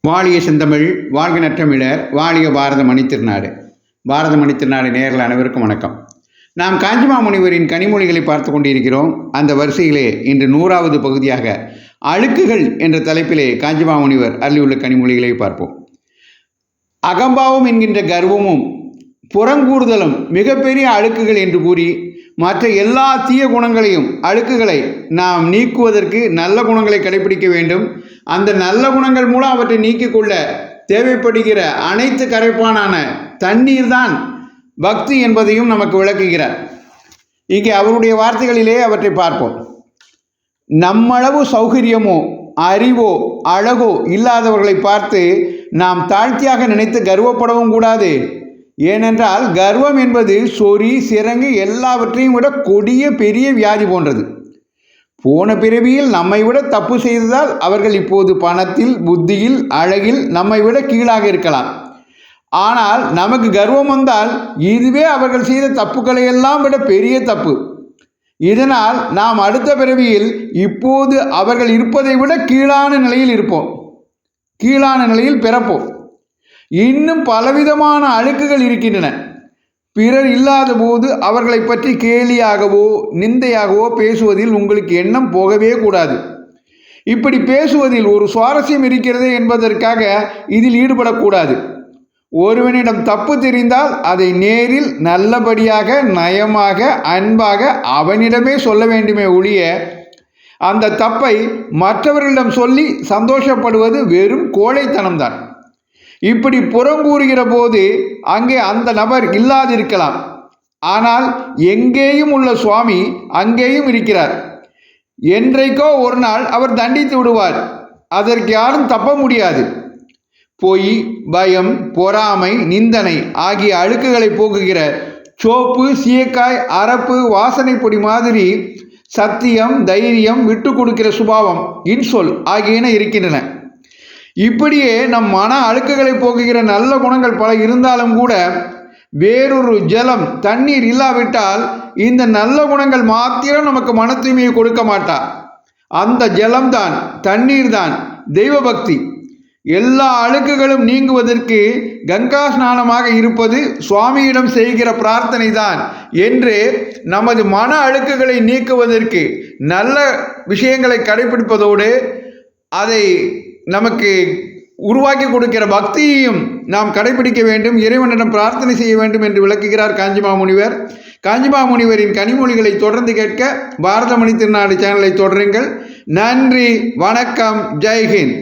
வாழிய செந்தமிழ், வாழ்க நற்றமிழர், வாழிய பாரத மணித்திருநாடு. பாரத மணித்திருநாடு நேயர்கள் அனைவருக்கும் வணக்கம். நாம் காஞ்சிமா முனிவரின் கனிமொழிகளை பார்த்து கொண்டிருக்கிறோம். அந்த வரிசையிலே இன்று 100வது பகுதியாக அழுக்குகள் என்ற தலைப்பிலே காஞ்சிமா முனிவர் அருளியுள்ள கனிமொழிகளை பார்ப்போம். அகம்பாவம் என்கின்ற கர்வமும் புறங்கூறுதலும் மிகப்பெரிய அழுக்குகள் என்று கூறி மற்ற எல்லா தீய குணங்களையும் அழுக்குகளை நாம் நீக்குவதற்கு நல்ல குணங்களை கடைபிடிக்க வேண்டும். அந்த நல்ல குணங்கள் மூலம் அவற்றை நீக்கிக் கொள்ள தேவைப்படுகிற அனைத்து கரைப்பானான தண்ணீர் தான் பக்தி என்பதையும் நமக்கு விளக்குகிறார். இங்கே அவருடைய வார்த்தைகளிலே அவற்றை பார்ப்போம். நம்மளவு சௌகரியமோ அறிவோ அழகோ இல்லாதவர்களை பார்த்து நாம் தாழ்த்தியாக நினைத்து கர்வப்படவும் கூடாது. ஏனென்றால் கர்வம் என்பது சொறி சிரங்கு எல்லாவற்றையும் விட கொடிய பெரிய வியாதி போன்றது. போன பிறவியில் நம்மை விட தப்பு செய்ததால் அவர்கள் இப்போது பணத்தில், புத்தியில், அழகில் நம்மை விட கீழாக இருக்கலாம். ஆனால் நமக்கு கர்வம் வந்தால் இதுவே அவர்கள் செய்த தப்புக்களை எல்லாம் விட பெரிய தப்பு. இதனால் நாம் அடுத்த பிறவியில் இப்போது அவர்கள் இருப்பதை விட கீழான நிலையில் இருப்போம், கீழான நிலையில் பிறப்போம். இன்னும் பலவிதமான அழுக்குகள் இருக்கின்றன. பிறர் இல்லாத போது அவர்களை பற்றி கேலியாகவோ நிந்தையாகவோ பேசுவதில் உங்களுக்கு எண்ணம் போகவே கூடாது. இப்படி பேசுவதில் ஒரு சுவாரஸ்யம் இருக்கிறது என்பதற்காக இதில் ஈடுபடக்கூடாது. ஒருவனிடம் தப்பு தெரிந்தால் அதை நேரில் நல்லபடியாக, நயமாக, அன்பாக அவனிடமே சொல்ல வேண்டுமே ஒழிய அந்த தப்பை மற்றவர்களிடம் சொல்லி சந்தோஷப்படுவது வெறும் கோழைத்தனம்தான். இப்படி புறங்கூறுகிற போது அங்கே அந்த நபர் இல்லாதிருக்கலாம். ஆனால் எங்கேயும் உள்ள சுவாமி அங்கேயும் இருக்கிறார். என்றைக்கோ ஒரு நாள் அவர் தண்டித்து விடுவார். அதற்கு யாரும் தப்ப முடியாது. பொய், பயம், பொறாமை, நிந்தனை ஆகிய அழுக்குகளை போக்குகிற சோப்பு, சீயக்காய், அரப்பு, வாசனை பொடி மாதிரி சத்தியம், தைரியம், விட்டு கொடுக்கிற சுபாவம், இன்சொல் ஆகியன இருக்கின்றன. இப்படியே நம் மன அழுக்குகளை போக்குகிற நல்ல குணங்கள் பல இருந்தாலும் கூட வேறொரு ஜலம், தண்ணீர் இல்லாவிட்டால் இந்த நல்ல குணங்கள் மாத்திரம் நமக்கு மன தூய்மையை கொடுக்க மாட்டா. அந்த ஜலம்தான், தண்ணீர் தான் தெய்வ பக்தி. எல்லா அழுக்குகளும் நீங்குவதற்கு கங்கா ஸ்நானமாக இருப்பது சுவாமியிடம் செய்கிற பிரார்த்தனை தான் என்று நமது மன அழுக்குகளை நீக்குவதற்கு நல்ல விஷயங்களை கடைபிடிப்பதோடு அதை நமக்கு உருவாக்கி கொடுக்கிற பக்தியையும் நாம் கடைபிடிக்க வேண்டும், இறைவனிடம் பிரார்த்தனை செய்ய வேண்டும் என்று விளக்குகிறார் காஞ்சிமா முனிவர். காஞ்சிமா முனிவரின் கனிமொழிகளை தொடர்ந்து கேட்க பாரத மணி திருநாடு சேனலை தொடருங்கள். நன்றி, வணக்கம், ஜெய்ஹிந்த்.